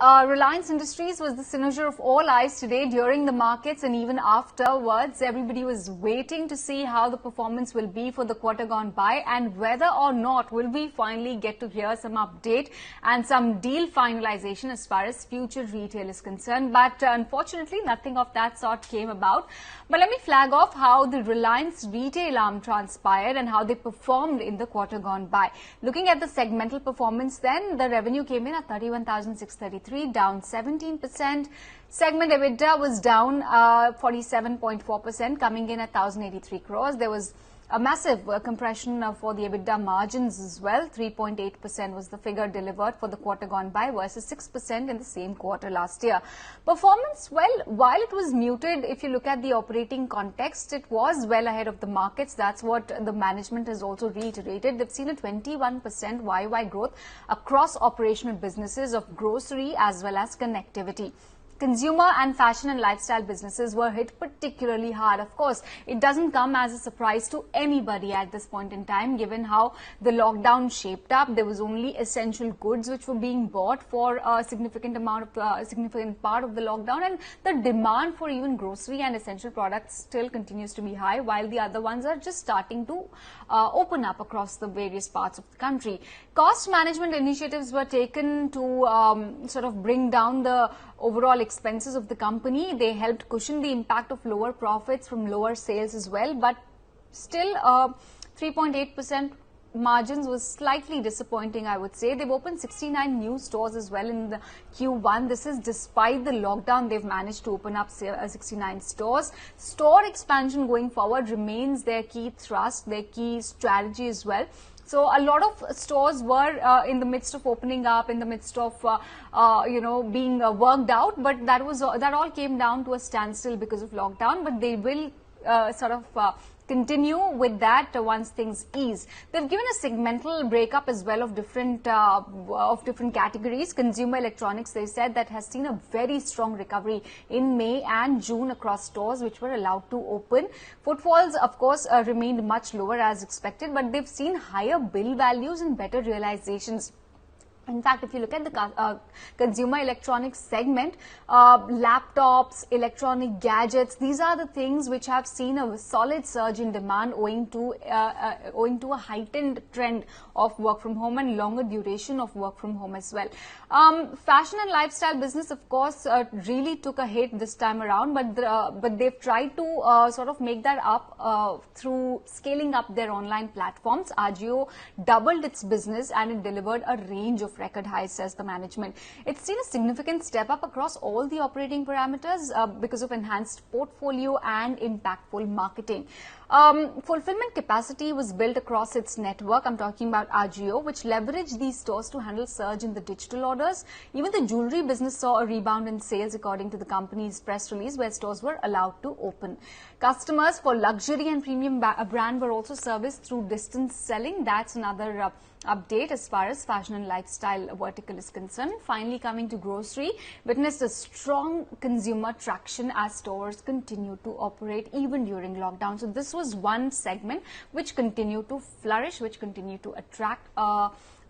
Reliance Industries was the cynosure of all eyes today during the markets and even afterwards. Everybody was waiting to see how the performance will be for the quarter gone by and whether or not will we finally get to hear some update and some deal finalization as far as future retail is concerned. But unfortunately, nothing of that sort came about. But let me flag off how the Reliance Retail arm transpired and how they performed in the quarter gone by. Looking at the segmental performance then, the revenue came in at 31,633, down 17%. Segment EBITDA was down 47.4%, coming in at 1,083 crores. There was a massive compression for the EBITDA margins as well. 3.8% was the figure delivered for the quarter gone by versus 6% in the same quarter last year. Performance, well, while it was muted, if you look at the operating context, it was well ahead of the markets. That's what the management has also reiterated. They've seen a 21% YY growth across operational businesses of grocery as well as connectivity. Consumer and fashion and lifestyle businesses were hit particularly hard. Of course, it doesn't come as a surprise to anybody at this point in time, given how the lockdown shaped up. There was only essential goods which were being bought for a significant part of the lockdown, and the demand for even grocery and essential products still continues to be high, while the other ones are just starting to open up across the various parts of the country. Cost management initiatives were taken to sort of bring down the overall expenses of the company. They helped cushion the impact of lower profits from lower sales as well, but still 3.8% margins was slightly disappointing, I would say. They've opened 69 new stores as well in the Q1. This is despite the lockdown. They've managed to open up 69 stores. Store expansion going forward remains their key thrust, their key strategy as well. So a lot of stores were in the midst of opening up, in the midst of being worked out, but that all came down to a standstill because of lockdown. But they will continue with that once things ease. They've given a segmental breakup as well of different categories. Consumer electronics, they said, that has seen a very strong recovery in May and June across stores which were allowed to open. Footfalls, of course, remained much lower as expected, but they've seen higher bill values and better realizations. In fact, if you look at the consumer electronics segment, laptops, electronic gadgets, these are the things which have seen a solid surge in demand owing to a heightened trend of work from home and longer duration of work from home as well. Fashion and lifestyle business, of course, really took a hit this time around, but they've tried to sort of make that up through scaling up their online platforms. AJIO doubled its business and it delivered a range of record highs, says the management. It's seen a significant step up across all the operating parameters because of enhanced portfolio and impactful marketing. Fulfillment capacity was built across its network. I'm talking about AJIO, which leveraged these stores to handle surge in the digital orders. Even the jewelry business saw a rebound in sales, according to the company's press release, where stores were allowed to open. Customers for luxury and premium brand were also serviced through distance selling. That's another update as far as fashion and lifestyle vertical is concerned. Finally, coming to grocery, witnessed a strong consumer traction as stores continue to operate even during lockdown. So this was one segment which continued to flourish, which continued to attract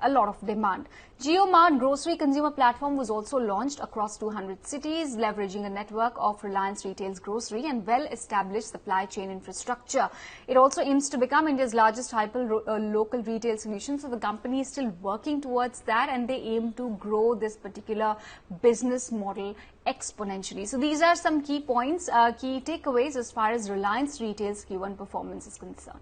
a lot of demand. JioMart grocery consumer platform was also launched across 200 cities, leveraging a network of Reliance Retail's grocery and well-established supply chain infrastructure. It also aims to become India's largest hyper-local retail solution. So the company is still working towards that, and they aim to grow this particular business model exponentially. So these are some key points, key takeaways as far as Reliance Retail's Q1 performance is concerned.